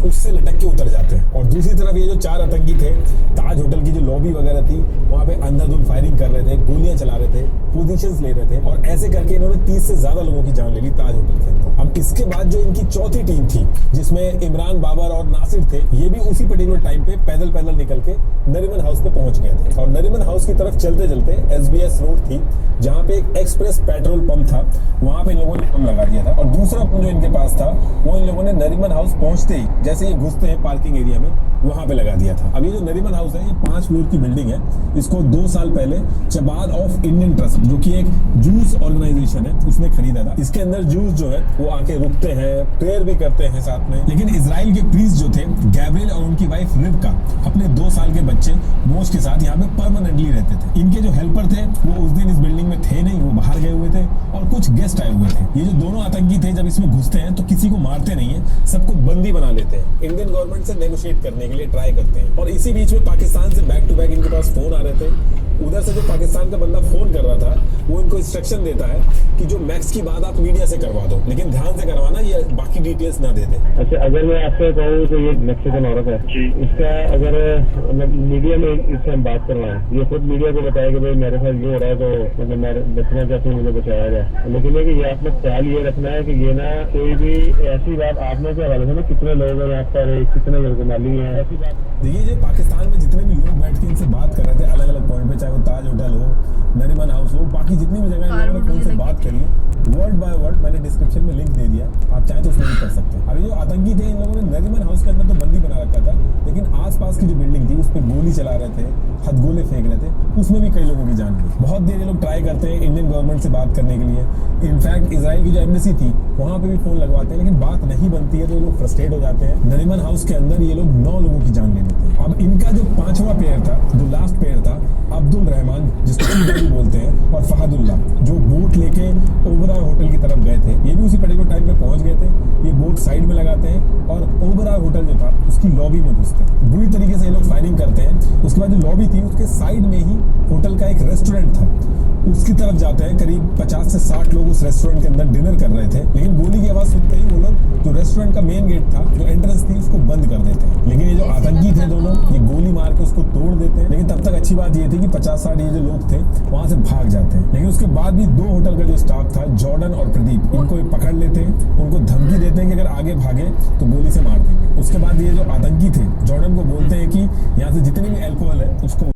उससे लटक के उतर जाते हैं। और दूसरी तरफ ये जो 4 आतंकी थे, ताज होटल की जो लॉबी वगैरह थी वहां पे अंधाधुंध फायरिंग कर रहे थे, गोलियां चला रहे थे, पोजीशंस ले रहे थे, और ऐसे करके इन्होंने 30 से ज्यादा लोगों की जान ले ली ताज होटल के अंदर। अब इसके बाद जो इनकी चौथी टीम थी, जिसमें इमरान, बाबर और नासिर थे, ये भी उसी पर्टिकुलर टाइम पे पैदल पैदल निकल के नरीमन हाउस पे पहुंच गए थे। और नरीमन हाउस की तरफ चलते चलते SBS रोड थी, जहां पे एक एक्सप्रेस पेट्रोल पंप था, वहां पे इन लोगों ने पंप लगा दिया था। और दूसरा पंप जो इनके पास था वो इन लोगों ने नरीमन हाउस पहुंचते ही, जैसे ये घुसते हैं पार्किंग एरिया में, वहां पे लगा दिया था। अब ये जो नरीमन हाउस है, ये 5 फ्लोर की बिल्डिंग है। इसको 2 साल पहले चबाद ऑफ इंडियन ट्रस्ट, जो कि एक जूस ऑर्गेनाइजेशन है, उसने खरीदा था। इसके अंदर जूस जो है वो आके रुकते हैं, प्रेयर भी करते हैं साथ में। लेकिन इजराइल के प्रीस्ट जो थे, गैब्रिएल और उनकी वाइफ रिबका, अपने 2 साल के बच्चे मोश के साथ यहाँ पे परमानेंटली रहते थे। इनके जो हेल्पर थे वो उस दिन इस बिल्डिंग में थे नहीं, वो बाहर गए हुए थे, और कुछ गेस्ट आए हुए थे। ये जो दोनों आतंकी थे, जब इसमें घुसते हैं तो किसी को मारते नहीं है, सबको बंदी बना लेते हैं। इंडियन गवर्नमेंट से नेगोशिएट करने के लिए ट्राई करते हैं। और इसी बीच में पाकिस्तान से बैक टू बैक इनके पास फोन आ रहे थे। उधर से जो पाकिस्तान का बंदा फोन कर रहा था, वो इनको इंस्ट्रक्शन देता है कि जो मैक्स की बात आप मीडिया से करवा दो, लेकिन ध्यान से करवाना, ये बाकी डिटेल्स ना दे दे। अच्छा, अगर मैं आपसे कहूँ तो ये मैक्सिकन औरत है, इसका अगर मीडिया में इससे हम बात करवाएं, ये खुद मीडिया को बताया कि भाई मेरे साथ ये हो रहा है, तो मतलब मैं बचना चाहती हूँ, मुझे बचाया जाए। लेकिन ये कि ये आपने ख्याल ये रखना है कि ये ना कोई भी ऐसी बात आपने क्या वाले थे ना, कितने लोग हैं यहाँ पर, कितने लोग माली हैं, ऐसी बात। देखिए, जो पाकिस्तान में जितने भी लोग बैठ के इनसे बात कर रहे थे अलग अलग पॉइंट पे, चाहे वो ताज होटल हो, नरीमन हाउस हो, बाकी जितनी भी जगह इन लोगों ने फोन से बात करी है, वर्ड बाय वर्ड मैंने डिस्क्रिप्शन में लिंक दे दिया, आप चाहे तो उसमें भी कर सकते हैं। अभी जो आतंकी थे, इन लोगों ने नरीमन हाउस के अंदर तो बंदी बना रखा था, लेकिन आसपास की जो बिल्डिंग थी उस पर गोली चला रहे थे, हथगोले फेंक रहे थे, उसमें भी कई लोगों की जान गई। बहुत देर ये लोग ट्राई करते हैं इंडियन गवर्नमेंट से बात करने के लिए। इनफैक्ट इसराइल की जो एम्बेसी थी वहां पे भी फोन लगवाते हैं, लेकिन बात नहीं बनती है, तो ये लोग फ्रस्ट्रेट हो जाते हैं। नरीमन हाउस के अंदर ये लोग 9 लोगों की जान ले लेते हैं। अब इनका जो 5वां पेयर था, जो लास्ट पेयर था, अब्दुल रहमान, जिसको भी बोलते हैं, और फहदुल्ला, जो बोट लेके ओबरा होटल की तरफ गए थे, ये भी उसी पर्टिकुलर टाइम पे पहुंच गए थे। ये बोट साइड में लगाते हैं और ओबरा होटल जो था उसकी लॉबी में घुसते हैं। बुरी तरीके से ये लोग फायरिंग करते हैं। उसके बाद जो लॉबी थी उसके साइड में ही होटल का एक रेस्टोरेंट था, उसकी तरफ जाते हैं। करीब 50 से 60 लोग उस रेस्टोरेंट के अंदर डिनर कर रहे थे, लेकिन गोली की आवाज सुनते ही वो लोग जो रेस्टोरेंट का मेन गेट था, जो एंट्रेंस थी, उसको बंद कर देते हैं। लेकिन ये जो आतंकी थे दोनों, ये गोली मार के उसको तोड़ देते हैं। लेकिन तब तक अच्छी बात ये थी कि 50-60 ये जो लोग थे वहां से भाग जाते हैं। लेकिन उसके बाद भी 2 होटल का जो स्टाफ था, जॉर्डन और प्रदीप, इनको पकड़ लेते हैं, उनको धमकी देते हैं कि अगर आगे भागे तो गोली से मार देंगे। उसके बाद ये जो आतंकी थे, जॉर्डन को बोलते हैं कि यहाँ से जितनी भी अल्कोहल है उसको